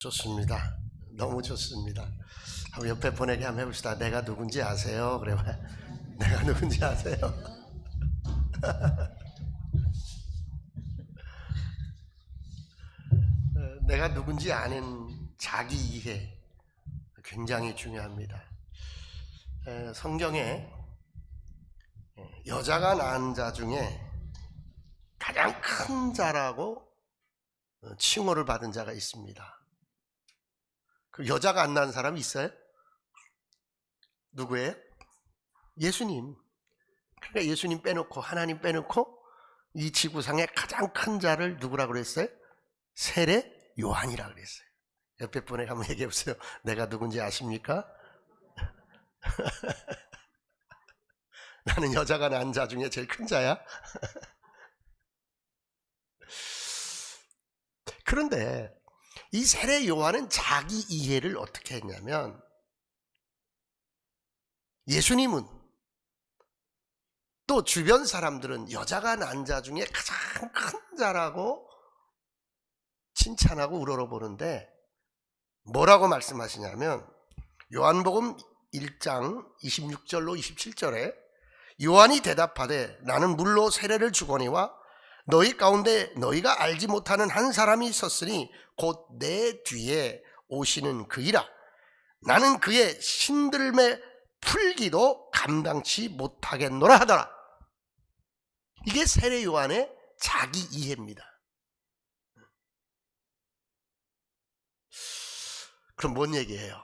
좋습니다. 너무 좋습니다. 한번 옆에 보내게 한번 해봅시다. 내가 누군지 아세요? 그래 봐. 내가 누군지 아세요? 내가 누군지 아는 자기 이해 굉장히 중요합니다. 성경에 여자가 낳은 자 중에 가장 큰 자라고 칭호를 받은 자가 있습니다. 그 여자가 안 낳은 사람이 있어요? 누구예요? 예수님. 그러니까 예수님 빼놓고 하나님 빼놓고 이 지구상의 가장 큰 자를 누구라고 그랬어요? 세례 요한이라고 그랬어요. 옆에 분에게 한번 얘기해 보세요. 내가 누군지 아십니까? 나는 여자가 낳은 자 중에 제일 큰 자야. 그런데 이 세례 요한은 자기 이해를 어떻게 했냐면, 예수님은 또 주변 사람들은 여자가 낳은 자 중에 가장 큰 자라고 칭찬하고 우러러보는데 뭐라고 말씀하시냐면, 요한복음 1장 26절로 27절에 요한이 대답하되 나는 물로 세례를 주거니와 너희 가운데 너희가 알지 못하는 한 사람이 있었으니 곧 내 뒤에 오시는 그이라. 나는 그의 신들매 풀기도 감당치 못하겠노라 하더라. 이게 세례 요한의 자기 이해입니다. 그럼 뭔 얘기예요?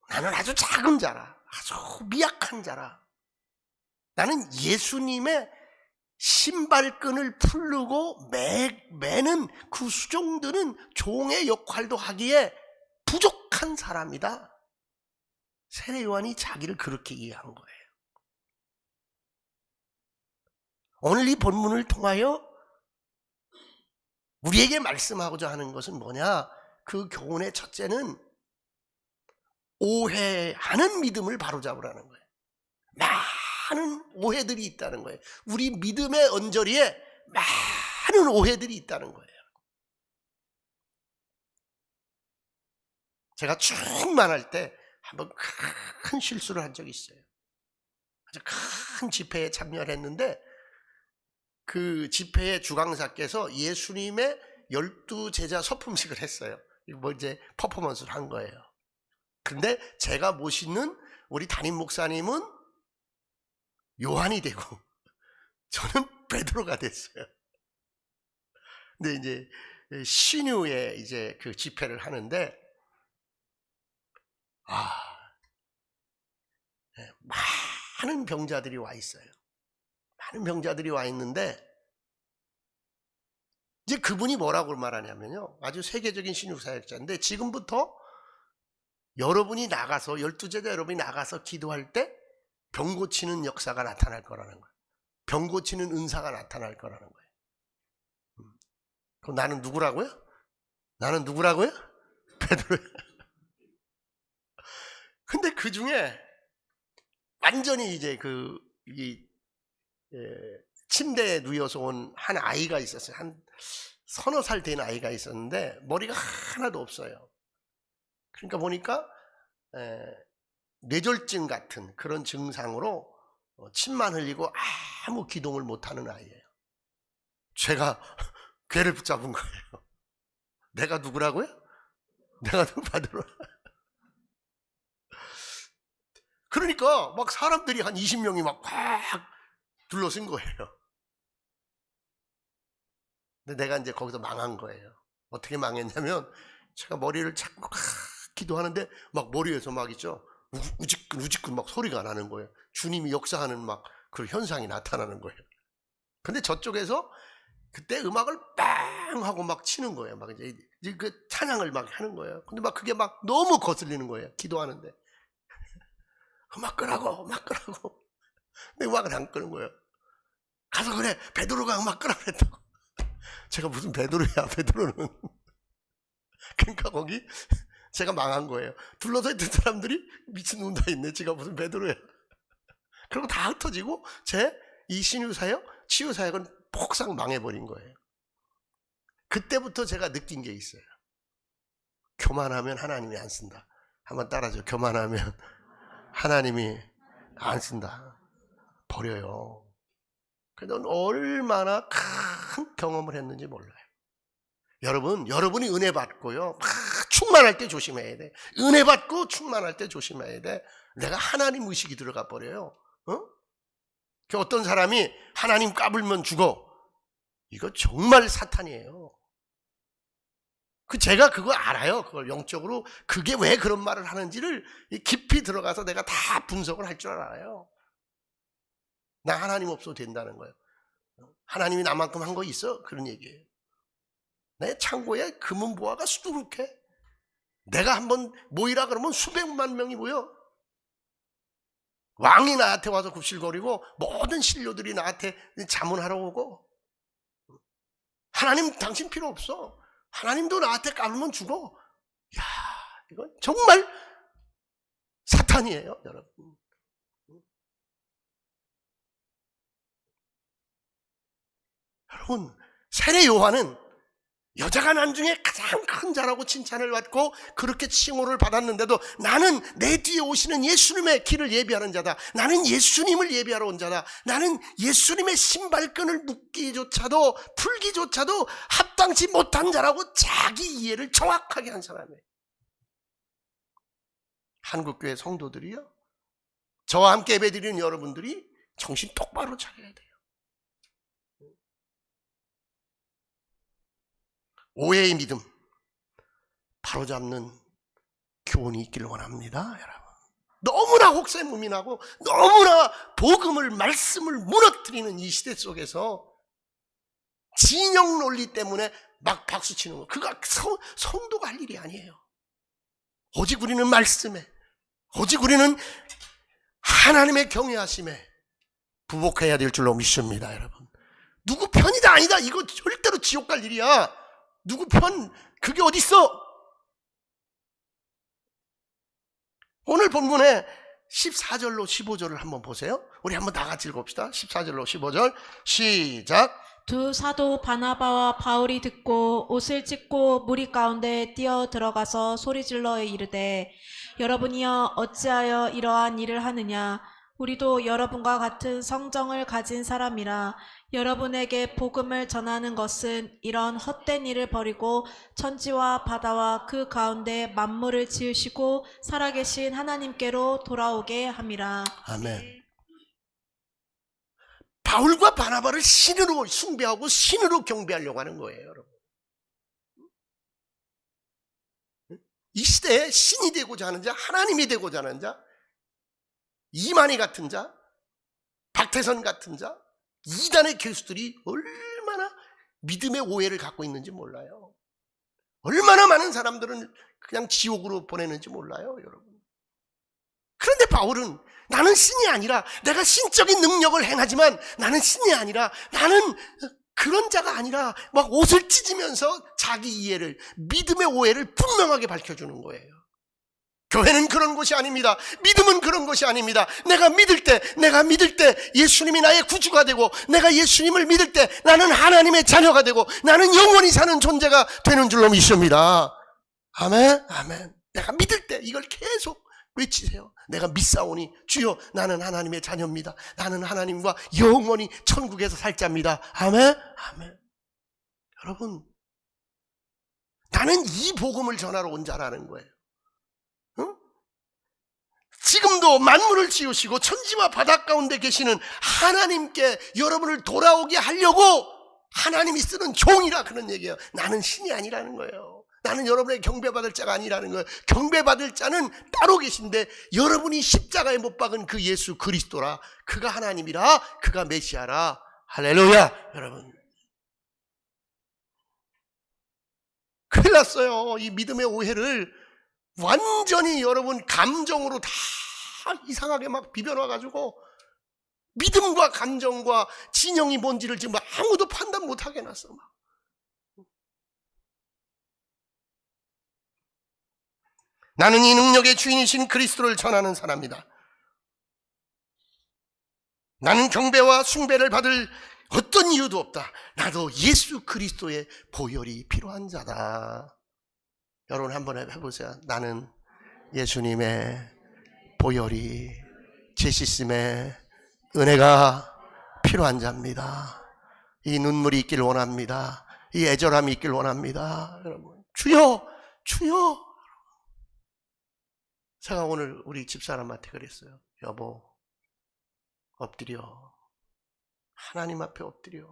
나는 아주 작은 자라, 아주 미약한 자라. 나는 예수님의 신발끈을 풀르고 매는 그 수종드는 종의 역할도 하기에 부족한 사람이다. 세례 요한이 자기를 그렇게 이해한 거예요. 오늘 이 본문을 통하여 우리에게 말씀하고자 하는 것은 뭐냐? 그 교훈의 첫째는 오해하는 믿음을 바로잡으라는 거예요. 많은 오해들이 있다는 거예요. 우리 믿음의 언저리에 많은 오해들이 있다는 거예요. 제가 충만할 때 한번 큰 실수를 한 적이 있어요. 아주 큰 집회에 참여를 했는데 그 집회의 주강사께서 예수님의 12제자 서품식을 했어요. 뭐 이제 퍼포먼스를 한 거예요. 근데 제가 모시는 우리 담임 목사님은 요한이 되고 저는 베드로가 됐어요. 근데 이제 신유에 이제 그 집회를 하는데 많은 병자들이 와 있어요. 많은 병자들이 와 있는데 이제 그분이 뭐라고 말하냐면요, 아주 세계적인 신유사역자인데 지금부터 여러분이 나가서 12제자 여러분이 나가서 기도할 때 병 고치는 역사가 나타날 거라는 거예요. 병 고치는 은사가 나타날 거라는 거예요. 그럼 나는 누구라고요? 나는 누구라고요? 베드로예요. 근데 그 중에 완전히 이제 침대에 누워서 온 한 아이가 있었어요. 한 서너 살 된 아이가 있었는데 머리가 하나도 없어요. 그러니까 보니까 뇌졸중 같은 그런 증상으로 침만 흘리고 아무 기동을 못하는 아이예요. 제가 괴를 붙잡은 거예요. 내가 누구라고요? 내가 누구 베드로. 그러니까 막 사람들이 한 20명이 막 둘러쓴 거예요. 근데 내가 이제 거기서 망한 거예요. 어떻게 망했냐면 제가 머리를 잡고 기도하는데 막 머리에서 막 있죠, 우지끈 막 소리가 나는 거예요. 주님이 역사하는 막 그 현상이 나타나는 거예요. 근데 저쪽에서 그때 음악을 빵 하고 막 치는 거예요. 막 이제 그 찬양을 막 하는 거예요. 근데 막 그게 막 너무 거슬리는 거예요. 기도하는데 음악 끄라고. 근데 음악을 안 끄는 거예요. 가서 그래, 베드로가 음악 끄라 그랬다고. 제가 무슨 베드로야, 베드로는. 그러니까 거기 제가 망한 거예요. 둘러서 있던 사람들이 미친놈 다 있네, 지가 무슨 베드로야. 그리고 다 흩어지고 제 이 신유사역, 치유사역은 폭삭 망해버린 거예요. 그때부터 제가 느낀 게 있어요. 교만하면 하나님이 안 쓴다. 한번 따라줘. 교만하면 하나님이 안 쓴다. 버려요. 그래도 얼마나 큰 경험을 했는지 몰라요. 여러분이 은혜 받고요, 막 충만할 때 조심해야 돼. 은혜 받고 충만할 때 조심해야 돼. 내가 하나님 의식이 들어가 버려요. 어떤 사람이 하나님 까불면 죽어. 이거 정말 사탄이에요. 제가 그거 알아요. 그걸 영적으로 그게 왜 그런 말을 하는지를 깊이 들어가서 내가 다 분석을 할 줄 알아요. 나 하나님 없어도 된다는 거예요. 하나님이 나만큼 한 거 있어? 그런 얘기예요. 내 창고에 금은보화가 수두룩해. 내가 한번 모이라 그러면 수백만 명이 모여. 왕이 나한테 와서 굽실거리고 모든 신료들이 나한테 자문하러 오고. 하나님 당신 필요 없어. 하나님도 나한테 까불면 죽어. 야, 이건 정말 사탄이에요, 여러분. 여러분, 세례 요한은 여자가 난 중에 가장 큰 자라고 칭찬을 받고 그렇게 칭호를 받았는데도 나는 내 뒤에 오시는 예수님의 길을 예비하는 자다. 나는 예수님을 예비하러 온 자다. 나는 예수님의 신발끈을 묶기조차도 풀기조차도 합당치 못한 자라고 자기 이해를 정확하게 한 사람이에요. 한국교회 성도들이요, 저와 함께 예배드리는 여러분들이 정신 똑바로 차려야 돼요. 오해의 믿음 바로잡는 교훈이 있기를 원합니다, 여러분. 너무나 혹세무민하고 너무나 복음을, 말씀을 무너뜨리는 이 시대 속에서 진영 논리 때문에 막 박수치는 거, 그가 성도가 할 일이 아니에요. 오직 우리는 말씀에, 오직 우리는 하나님의 경외하심에 부복해야 될 줄로 믿습니다, 여러분. 누구 편이다 아니다 이거 절대로 지옥 갈 일이야. 누구 편, 그게 어딨어? 오늘 본문에 14절로 15절을 한번 보세요. 우리 한번 다 같이 읽읍시다. 14절로 15절 시작. 두 사도 바나바와 바울이 듣고 옷을 찢고 무리 가운데 뛰어 들어가서 소리질러 이르되, 여러분이여 어찌하여 이러한 일을 하느냐? 우리도 여러분과 같은 성정을 가진 사람이라. 여러분에게 복음을 전하는 것은 이런 헛된 일을 버리고 천지와 바다와 그 가운데 만물을 지으시고 살아계신 하나님께로 돌아오게 함이라. 아멘. 바울과 바나바를 신으로 숭배하고 신으로 경배하려고 하는 거예요, 여러분. 이 시대에 신이 되고자 하는 자, 하나님이 되고자 하는 자, 이만희 같은 자, 박태선 같은 자, 이단의 교수들이 얼마나 믿음의 오해를 갖고 있는지 몰라요. 얼마나 많은 사람들은 그냥 지옥으로 보내는지 몰라요, 여러분. 그런데 바울은 나는 신이 아니라, 내가 신적인 능력을 행하지만 나는 신이 아니라, 나는 그런 자가 아니라 막 옷을 찢으면서 자기 이해를, 믿음의 오해를 분명하게 밝혀주는 거예요. 교회는 그런 곳이 아닙니다. 믿음은 그런 것이 아닙니다. 내가 믿을 때 예수님이 나의 구주가 되고, 내가 예수님을 믿을 때 나는 하나님의 자녀가 되고, 나는 영원히 사는 존재가 되는 줄로 믿습니다. 아멘, 아멘. 내가 믿을 때 이걸 계속 외치세요. 내가 믿사오니 주여 나는 하나님의 자녀입니다. 나는 하나님과 영원히 천국에서 살 자입니다. 아멘, 아멘. 여러분, 나는 이 복음을 전하러 온 자라는 거예요. 지금도 만물을 지으시고 천지와 바다 가운데 계시는 하나님께 여러분을 돌아오게 하려고 하나님이 쓰는 종이라, 그런 얘기예요. 나는 신이 아니라는 거예요. 나는 여러분의 경배받을 자가 아니라는 거예요. 경배받을 자는 따로 계신데, 여러분이 십자가에 못 박은 그 예수 그리스도라, 그가 하나님이라, 그가 메시아라. 할렐루야. 여러분, 큰일 났어요. 이 믿음의 오해를 완전히 여러분 감정으로 다 이상하게 막 비벼놔가지고 믿음과 감정과 진영이 뭔지를 지금 아무도 판단 못하게 해놨어. 막. 나는 이 능력의 주인이신 그리스도를 전하는 사람이다. 나는 경배와 숭배를 받을 어떤 이유도 없다. 나도 예수 그리스도의 보혈이 필요한 자다. 여러분 한번 해보세요. 나는 예수님의 보혈이 제 씻음의 은혜가 필요한 자입니다. 이 눈물이 있길 원합니다. 이 애절함이 있길 원합니다. 여러분, 주여, 주여. 제가 오늘 우리 집사람한테 그랬어요. 여보, 엎드려. 하나님 앞에 엎드려.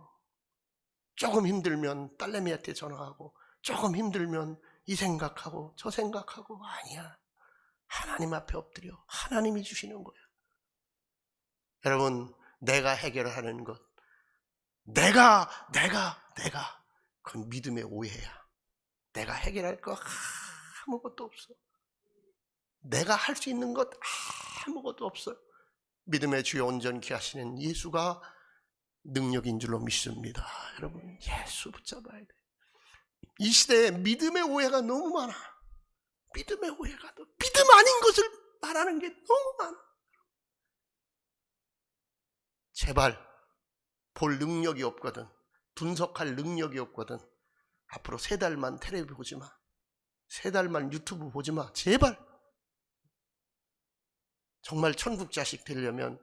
조금 힘들면 딸내미한테 전화하고, 조금 힘들면 이 생각하고 저 생각하고. 아니야. 하나님 앞에 엎드려. 하나님이 주시는 거야. 여러분, 내가 해결하는 것, 내가 그건 믿음의 오해야. 내가 해결할 거 아무것도 없어. 내가 할 수 있는 것 아무것도 없어. 믿음의 주여 온전케 하시는 예수가 능력인 줄로 믿습니다. 여러분, 예수 붙잡아야 돼. 이 시대에 믿음의 오해가 너무 많아. 믿음의 오해가, 믿음 아닌 것을 말하는 게 너무 많아. 제발 볼 능력이 없거든, 분석할 능력이 없거든, 앞으로 3달만 텔레비 보지 마. 3달만 유튜브 보지 마. 제발. 정말 천국 자식 되려면,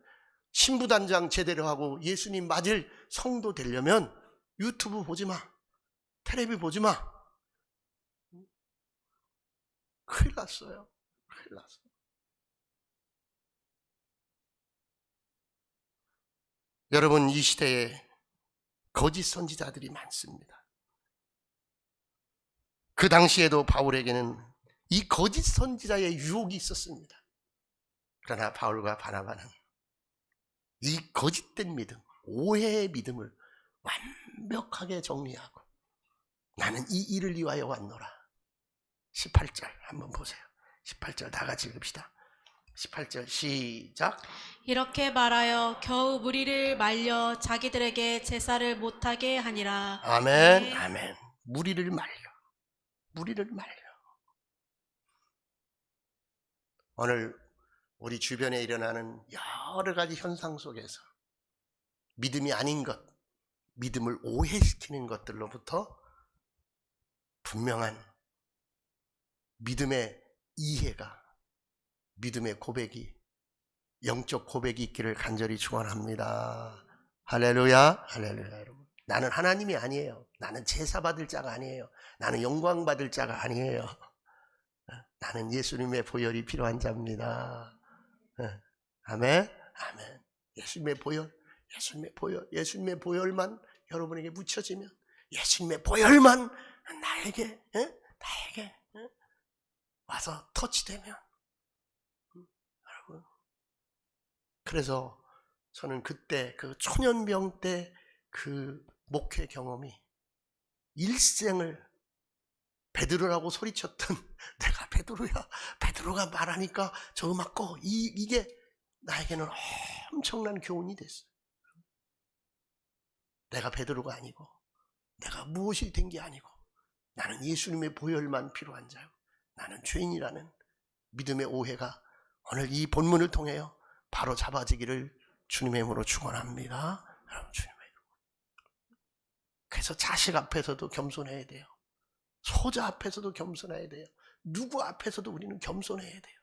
신부단장 제대로 하고 예수님 맞을 성도 되려면 유튜브 보지 마. 텔레비 보지 마. 큰일 났어요. 큰일 났어. 여러분, 이 시대에 거짓 선지자들이 많습니다. 그 당시에도 바울에게는 이 거짓 선지자의 유혹이 있었습니다. 그러나 바울과 바나바는 이 거짓된 믿음, 오해의 믿음을 완벽하게 정리하고, 나는 이 일을 위하여 왔노라. 18절 한번 보세요. 18절 다 같이 읽읍시다. 18절 시작. 이렇게 말하여 겨우 무리를 말려 자기들에게 제사를 못하게 하니라. 아멘. 네. 아멘. 무리를 말려. 무리를 말려. 오늘 우리 주변에 일어나는 여러 가지 현상 속에서 믿음이 아닌 것, 믿음을 오해시키는 것들로부터 분명한 믿음의 이해가, 믿음의 고백이, 영적 고백이 있기를 간절히 축원합니다. 할렐루야. 할렐루야. 여러분, 나는 하나님이 아니에요. 나는 제사 받을 자가 아니에요. 나는 영광 받을 자가 아니에요. 나는 예수님의 보혈이 필요한 자입니다. 아멘. 아멘. 예수님의 보혈, 예수님의 보혈, 예수님의 보혈만 여러분에게 묻혀지면, 예수님의 보혈만 나에게 와서 터치되면, 여러분, 그래서 저는 그때 그 초년병 때 그 목회 경험이, 일생을 베드로라고 소리쳤던 내가 베드로야, 베드로가 말하니까 저 음악 꺼, 이게 나에게는 엄청난 교훈이 됐어요. 내가 베드로가 아니고, 내가 무엇이 된 게 아니고, 나는 예수님의 보혈만 필요한 자요, 나는 죄인이라는 믿음의 오해가 오늘 이 본문을 통하여 바로 잡아지기를 주님의 이름으로 축원합니다. 여러분, 주님의 이름으로. 그래서 자식 앞에서도 겸손해야 돼요. 소자 앞에서도 겸손해야 돼요. 누구 앞에서도 우리는 겸손해야 돼요.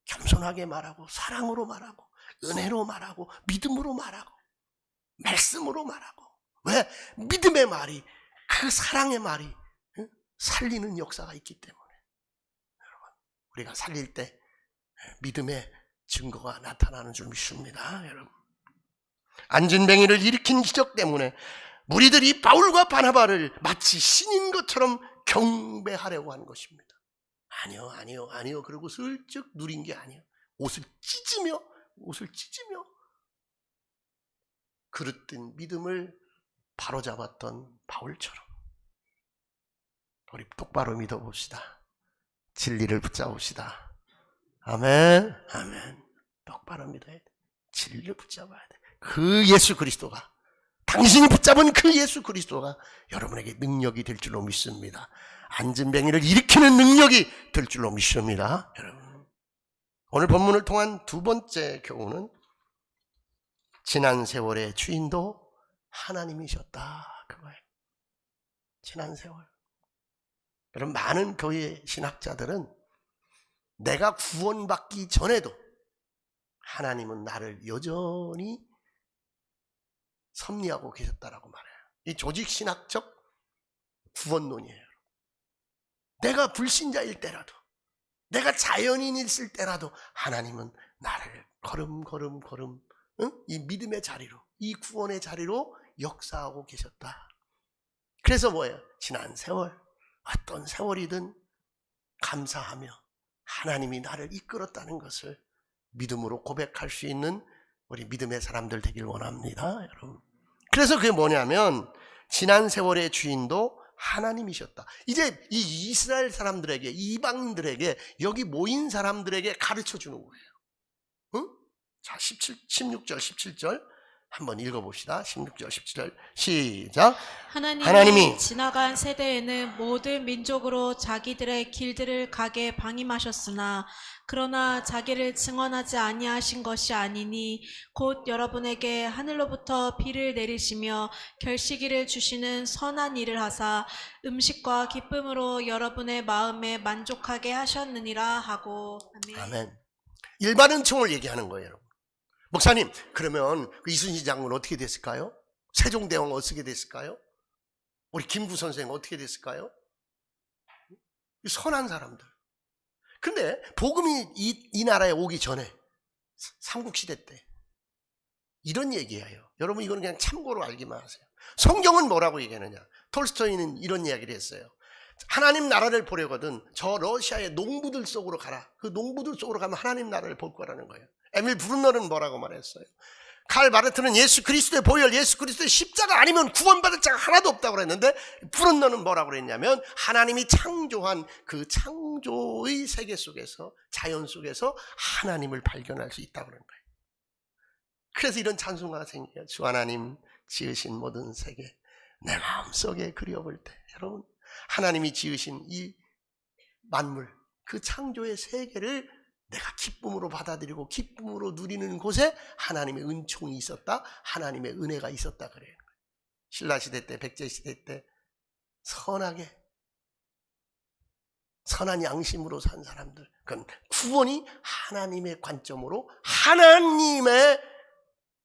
겸손하게 말하고, 사랑으로 말하고, 은혜로 말하고, 믿음으로 말하고, 말씀으로 말하고. 왜? 믿음의 말이, 그 사랑의 말이 살리는 역사가 있기 때문에. 여러분, 우리가 살릴 때 믿음의 증거가 나타나는 줄 믿습니다. 여러분, 안진뱅이를 일으킨 기적 때문에 무리들이 바울과 바나바를 마치 신인 것처럼 경배하려고 하는 것입니다. 아니요, 아니요, 아니요. 그리고 슬쩍 누린 게 아니에요. 옷을 찢으며 그릇된 믿음을 바로잡았던 바울처럼 우리 똑바로 믿어봅시다. 진리를 붙잡읍시다. 아멘. 아멘. 똑바로 믿어야 돼. 진리를 붙잡아야 돼. 그 예수 그리스도가, 당신이 붙잡은 그 예수 그리스도가 여러분에게 능력이 될 줄로 믿습니다. 안진뱅이를 일으키는 능력이 될 줄로 믿습니다. 여러분, 오늘 본문을 통한 두 번째 교훈은 지난 세월의 주인도 하나님이셨다, 그거예요. 지난 세월. 그럼 많은 교회 신학자들은 내가 구원받기 전에도 하나님은 나를 여전히 섭리하고 계셨다라고 말해요. 이 조직신학적 구원론이에요. 내가 불신자일 때라도, 내가 자연인일 때라도 하나님은 나를 걸음 이 믿음의 자리로, 이 구원의 자리로 역사하고 계셨다. 그래서 뭐예요? 지난 세월, 어떤 세월이든 감사하며 하나님이 나를 이끌었다는 것을 믿음으로 고백할 수 있는 우리 믿음의 사람들 되길 원합니다, 여러분. 그래서 그게 뭐냐면 지난 세월의 주인도 하나님이셨다. 이제 이 이스라엘 사람들에게, 이방인들에게, 여기 모인 사람들에게 가르쳐 주는 거예요. 응? 자, 16절, 17절 한번 읽어봅시다. 16절, 17절 시작. 하나님이 지나간 세대에는 모든 민족으로 자기들의 길들을 가게 방임하셨으나 그러나 자기를 증언하지 아니하신 것이 아니니 곧 여러분에게 하늘로부터 비를 내리시며 결시기를 주시는 선한 일을 하사 음식과 기쁨으로 여러분의 마음에 만족하게 하셨느니라 하고. 아멘. 아멘. 일반 은총을 얘기하는 거예요, 여러분. 목사님, 그러면 그 이순신 장군 어떻게 됐을까요? 세종대왕 어떻게 됐을까요? 우리 김구 선생 어떻게 됐을까요? 선한 사람들. 근데 복음이 이 나라에 오기 전에 삼국시대 때 이런 얘기예요. 여러분 이거는 그냥 참고로 알기만 하세요. 성경은 뭐라고 얘기하느냐? 톨스토이는 이런 이야기를 했어요. 하나님 나라를 보려거든 저 러시아의 농부들 속으로 가라. 그 농부들 속으로 가면 하나님 나라를 볼 거라는 거예요. 에밀 브룬너는 뭐라고 말했어요? 칼 마르트는 예수 그리스도의 보혈, 예수 그리스도의 십자가 아니면 구원받을 자가 하나도 없다고 그랬는데 브룬너는 뭐라고 그랬냐면 하나님이 창조한 그 창조의 세계 속에서, 자연 속에서 하나님을 발견할 수 있다고 그러는 거예요. 그래서 이런 찬송가가 생겨요. 주 하나님 지으신 모든 세계 내 마음속에 그려볼 때, 여러분 하나님이 지으신 이 만물, 그 창조의 세계를 내가 기쁨으로 받아들이고 기쁨으로 누리는 곳에 하나님의 은총이 있었다, 하나님의 은혜가 있었다 그래요. 신라시대 때, 백제시대 때 선하게 선한 양심으로 산 사람들, 그건 구원이 하나님의 관점으로 하나님의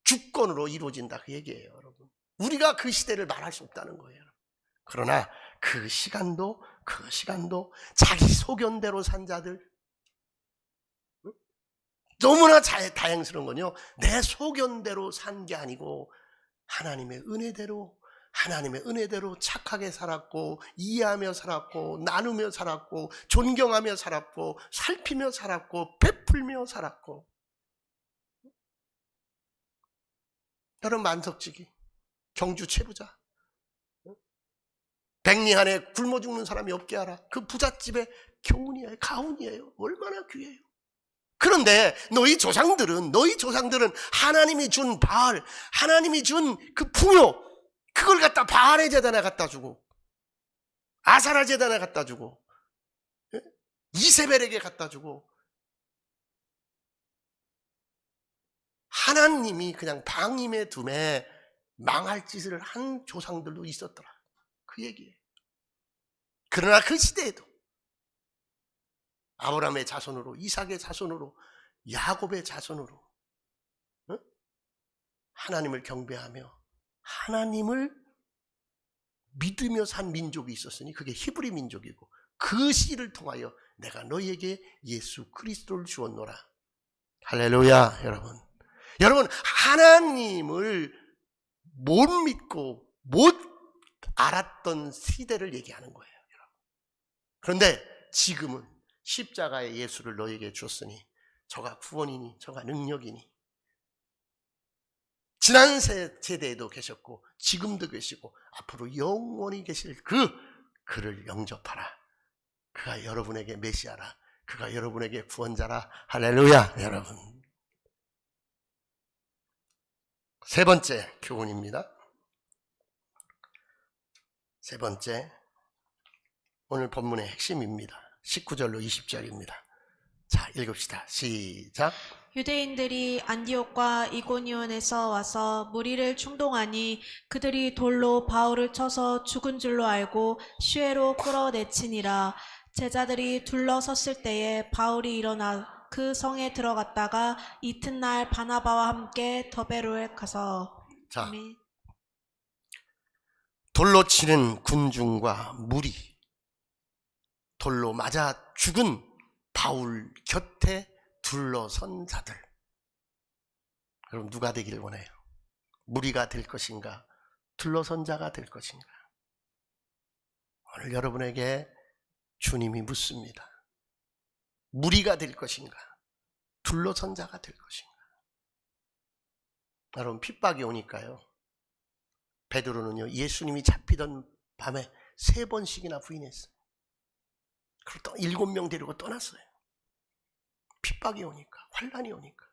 주권으로 이루어진다 그 얘기예요, 여러분. 우리가 그 시대를 말할 수 없다는 거예요. 그러나 그 시간도 자기 소견대로 산 자들, 너무나 다행스러운 건요, 내 소견대로 산 게 아니고 하나님의 은혜대로 착하게 살았고, 이해하며 살았고, 나누며 살았고, 존경하며 살았고, 살피며 살았고, 베풀며 살았고. 여러분 만석지기, 경주 최부자, 백리 안에 굶어 죽는 사람이 없게 하라. 그 부잣집의 교훈이에요, 가훈이에요. 얼마나 귀해요. 그런데 너희 조상들은 하나님이 준 바알, 하나님이 준 그 풍요, 그걸 갖다 바알의 제단에 갖다 주고, 아사라 제단에 갖다 주고, 이세벨에게 갖다 주고, 하나님이 그냥 방임에 둠에 망할 짓을 한 조상들도 있었더라. 그 얘기예요. 그러나 그 시대에도 아브라함의 자손으로, 이삭의 자손으로, 야곱의 자손으로 하나님을 경배하며 하나님을 믿으며 산 민족이 있었으니 그게 히브리 민족이고, 그 씨를 통하여 내가 너희에게 예수 그리스도를 주었노라. 할렐루야. 여러분 하나님을 못 믿고 못 알았던 시대를 얘기하는 거예요, 여러분. 그런데 지금은 십자가의 예수를 너에게 줬으니 저가 구원이니 저가 능력이니, 지난 세대에도 계셨고 지금도 계시고 앞으로 영원히 계실 그를 영접하라. 그가 여러분에게 메시아라. 그가 여러분에게 구원자라. 할렐루야. 여러분, 세 번째 교훈입니다. 세 번째, 오늘 본문의 핵심입니다. 19절로 20절입니다. 자, 읽읍시다. 시작. 유대인들이 안디옥과 이고니온에서 와서 무리를 충동하니 그들이 돌로 바울을 쳐서 죽은 줄로 알고 시외로 끌어내치니라. 제자들이 둘러섰을 때에 바울이 일어나 그 성에 들어갔다가 이튿날 바나바와 함께 더베로에 가서 자, 아멘. 돌로 치는 군중과 무리, 돌로 맞아 죽은 바울 곁에 둘러선 자들. 여러분, 누가 되기를 원해요? 무리가 될 것인가? 둘러선 자가 될 것인가? 오늘 여러분에게 주님이 묻습니다. 무리가 될 것인가? 둘러선 자가 될 것인가? 여러분, 핍박이 오니까요, 베드로는요, 예수님이 잡히던 밤에 3번씩이나 부인했어요. 그리고 또 7명 데리고 떠났어요. 핍박이 오니까, 환난이 오니까.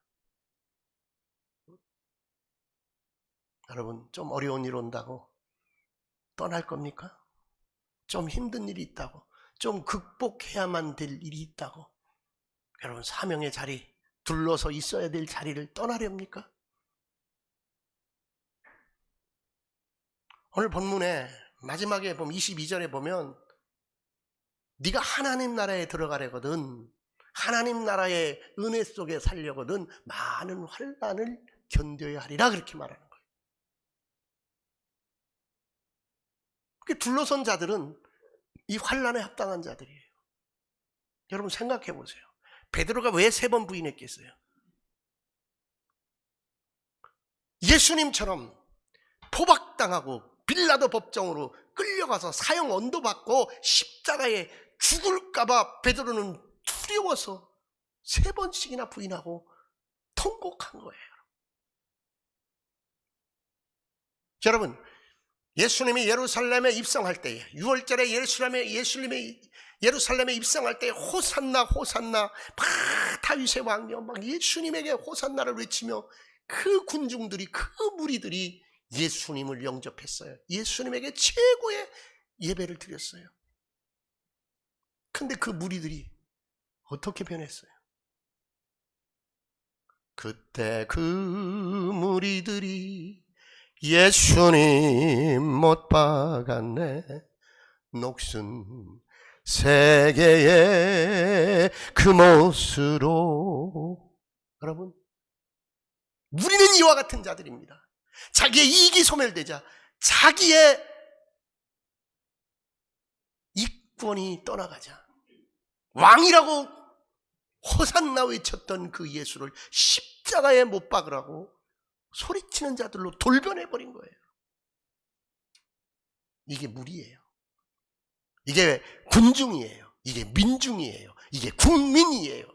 여러분, 좀 어려운 일 온다고 떠날 겁니까? 좀 힘든 일이 있다고, 좀 극복해야만 될 일이 있다고, 여러분, 사명의 자리, 둘러서 있어야 될 자리를 떠나렵니까? 오늘 본문에 마지막에 보면 22절에 보면 네가 하나님 나라에 들어가려거든, 하나님 나라의 은혜 속에 살려거든 많은 환난을 견뎌야 하리라, 그렇게 말하는 거예요. 그 둘러선 자들은 이 환난에 합당한 자들이에요. 여러분, 생각해 보세요. 베드로가 왜 3번 부인했겠어요? 예수님처럼 포박당하고 빌라도 법정으로 끌려가서 사형 언도받고 십자가에 죽을까봐 베드로는 두려워서 3번씩이나 부인하고 통곡한 거예요. 여러분, 예수님이 예루살렘에 입성할 때에, 6월절에 예루살렘에 입성할 때 호산나 호산나 막 다윗의 왕이여 막 예수님에게 호산나를 외치며 그 군중들이, 그 무리들이 예수님을 영접했어요. 예수님에게 최고의 예배를 드렸어요. 근데 그 무리들이 어떻게 변했어요? 그때 그 무리들이 예수님 못 박았네, 녹슨 세계의 그 못으로. 여러분, 우리는 이와 같은 자들입니다. 자기의 이익이 소멸되자 자기의 이권이 떠나가자 왕이라고 호산나 외쳤던 그 예수를 십자가에 못 박으라고 소리치는 자들로 돌변해버린 거예요. 이게 무리예요. 이게 군중이에요. 이게 민중이에요. 이게 국민이에요.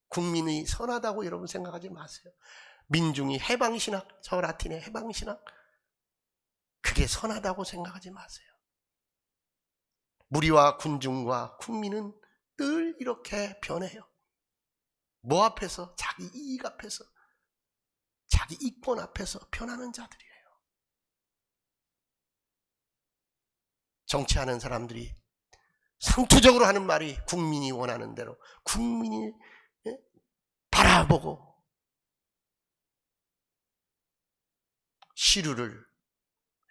국민이 선하다고 여러분 생각하지 마세요. 민중이 해방신학, 저 라틴의 해방신학, 그게 선하다고 생각하지 마세요. 무리와 군중과 국민은 늘 이렇게 변해요. 뭐 앞에서? 자기 이익 앞에서, 자기 이권 앞에서 변하는 자들이에요. 정치하는 사람들이 상투적으로 하는 말이 국민이 원하는 대로, 국민이 바라보고 시류를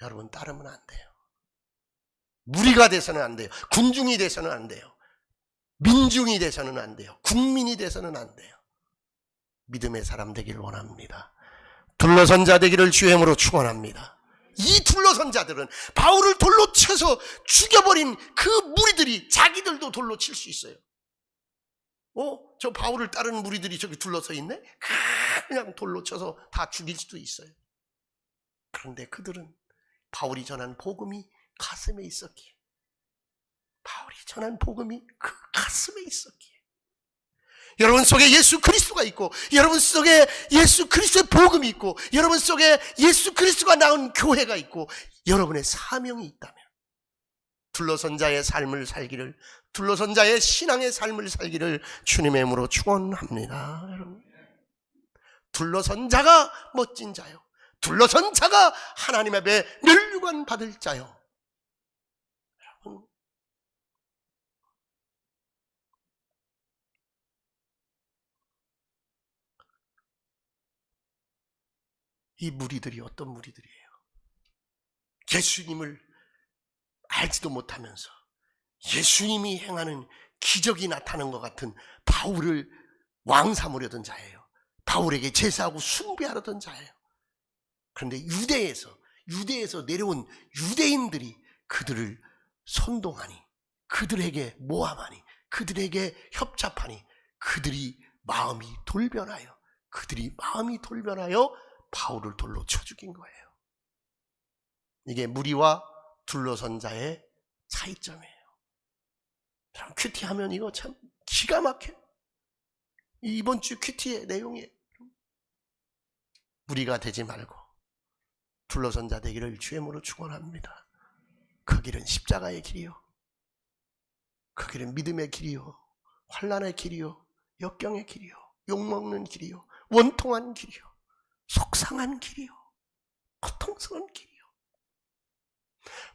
여러분 따르면 안 돼요. 무리가 돼서는 안 돼요. 군중이 돼서는 안 돼요. 민중이 돼서는 안 돼요. 국민이 돼서는 안 돼요. 믿음의 사람 되기를 원합니다. 둘러선 자 되기를 주의 이름으로 축원합니다. 이 둘러선 자들은 바울을 돌로 쳐서 죽여버린 그 무리들이 자기들도 돌로 칠 수 있어요. 저 바울을 따르는 무리들이 저기 둘러서 있네? 그냥 돌로 쳐서 다 죽일 수도 있어요. 그런데 그들은 바울이 전한 복음이 가슴에 있었기에, 바울이 전한 복음이 그 가슴에 있었기에, 여러분 속에 예수 그리스도가 있고, 여러분 속에 예수 그리스도의 복음이 있고, 여러분 속에 예수 그리스도가 낳은 교회가 있고, 여러분의 사명이 있다면 둘러선 자의 삶을 살기를, 둘러선 자의 신앙의 삶을 살기를 주님의 이름으로 축원합니다. 여러분, 둘러선 자가 멋진 자요, 둘러선 자가 하나님 앞에 멸류관 받을 자요. 여러분, 이 무리들이 어떤 무리들이에요? 예수님을 알지도 못하면서 예수님이 행하는 기적이 나타난 것 같은 바울을 왕 삼으려던 자예요. 바울에게 제사하고 숭배하려던 자예요. 그런데 유대에서 내려온 유대인들이 그들을 선동하니, 그들에게 모함하니, 그들에게 협잡하니 그들이 마음이 돌변하여 바울을 돌로 쳐 죽인 거예요. 이게 무리와 둘러선 자의 차이점이에요. 참 큐티하면 이거 참 기가 막혀요. 이번 주 큐티의 내용이에요. 무리가 되지 말고 둘러선 자 되기를 주의 이름으로 축원합니다. 그 길은 십자가의 길이요, 그 길은 믿음의 길이요, 환난의 길이요, 역경의 길이요, 욕먹는 길이요, 원통한 길이요, 속상한 길이요, 고통스러운 길이요,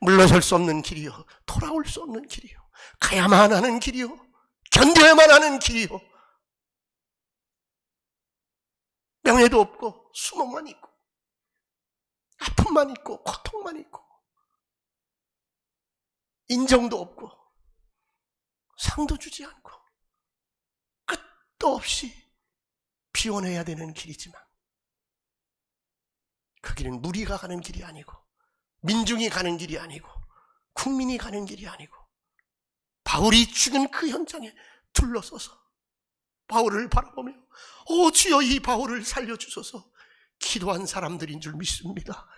물러설 수 없는 길이요, 돌아올 수 없는 길이요, 가야만 하는 길이요, 견뎌야만 하는 길이요, 명예도 없고 수목만 있고 아픔만 있고 고통만 있고 인정도 없고 상도 주지 않고 끝도 없이 비워내야 되는 길이지만, 그 길은 무리가 가는 길이 아니고 민중이 가는 길이 아니고 국민이 가는 길이 아니고 바울이 죽은 그 현장에 둘러서서 바울을 바라보며 오 주여 이 바울을 살려주소서 기도한 사람들인 줄 믿습니다.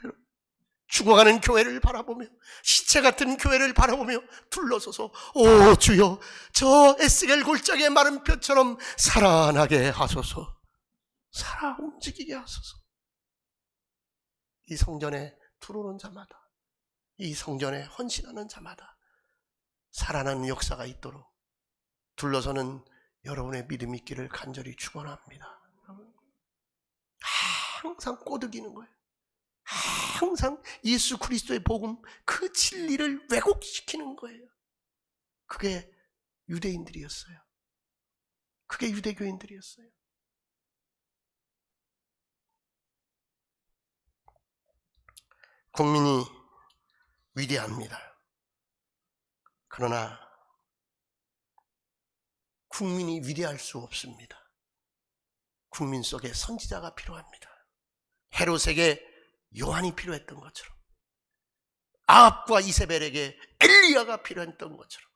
죽어가는 교회를 바라보며, 시체 같은 교회를 바라보며 둘러서서 오 주여 저 에스겔 골짜기의 마른 뼈처럼 살아나게 하소서, 살아 움직이게 하소서. 이 성전에 들어오는 자마다, 이 성전에 헌신하는 자마다 살아나는 역사가 있도록 둘러서는 여러분의 믿음 있기를 간절히 축원합니다. 항상 꼬드기는 거예요. 항상 예수 그리스도의 복음, 그 진리를 왜곡시키는 거예요. 그게 유대인들이었어요. 그게 유대교인들이었어요. 국민이 위대합니다. 그러나 국민이 위대할 수 없습니다. 국민 속에 선지자가 필요합니다. 헤롯에게 요한이 필요했던 것처럼, 아합과 이세벨에게 엘리야가 필요했던 것처럼,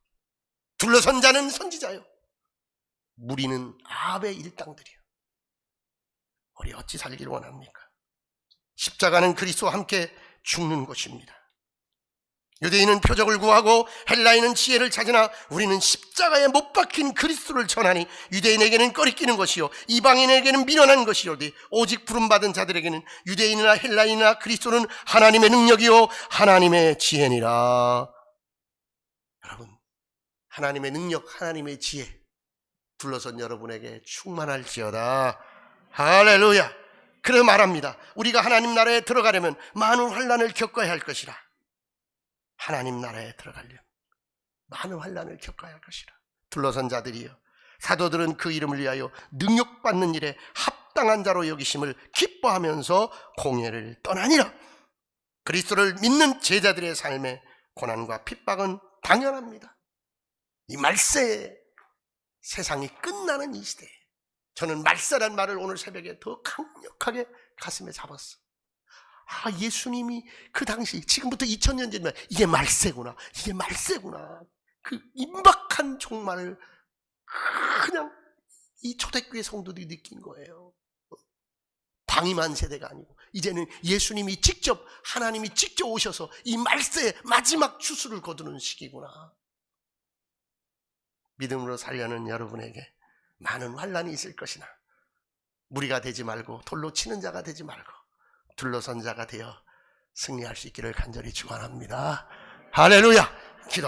둘러선 자는 선지자요, 무리는 아합의 일당들이요. 우리 어찌 살기를 원합니까? 십자가는 그리스도와 함께 죽는 것입니다. 유대인은 표적을 구하고 헬라인은 지혜를 찾으나 우리는 십자가에 못 박힌 그리스도를 전하니 유대인에게는 꺼리끼는 것이요 이방인에게는 미련한 것이로되 오직 부름받은 자들에게는 유대인이나 헬라인이나 그리스도는 하나님의 능력이요 하나님의 지혜니라. 여러분, 하나님의 능력, 하나님의 지혜 둘러선 여러분에게 충만할지어다. 할렐루야. 그래 말합니다. 우리가 하나님 나라에 들어가려면 많은 환난을 겪어야 할 것이라. 하나님 나라에 들어가려면 많은 환난을 겪어야 할 것이라. 둘러선 자들이여, 사도들은 그 이름을 위하여 능욕받는 일에 합당한 자로 여기심을 기뻐하면서 공회를 떠나니라. 그리스도를 믿는 제자들의 삶에 고난과 핍박은 당연합니다. 이 말세에 세상이 끝나는 이 시대에 저는 말세란 말을 오늘 새벽에 더 강력하게 가슴에 잡았어. 아, 예수님이 그 당시, 지금부터 2000년 전이면 이게 말세구나, 이게 말세구나. 그 임박한 종말을 그냥 이 초대교회 성도들이 느낀 거예요. 방임한 세대가 아니고 이제는 예수님이 직접, 하나님이 직접 오셔서 이 말세의 마지막 추수를 거두는 시기구나. 믿음으로 살려는 여러분에게 많은 환난이 있을 것이나 무리가 되지 말고 돌로 치는 자가 되지 말고 둘러선 자가 되어 승리할 수 있기를 간절히 축원합니다. 할렐루야. 기도.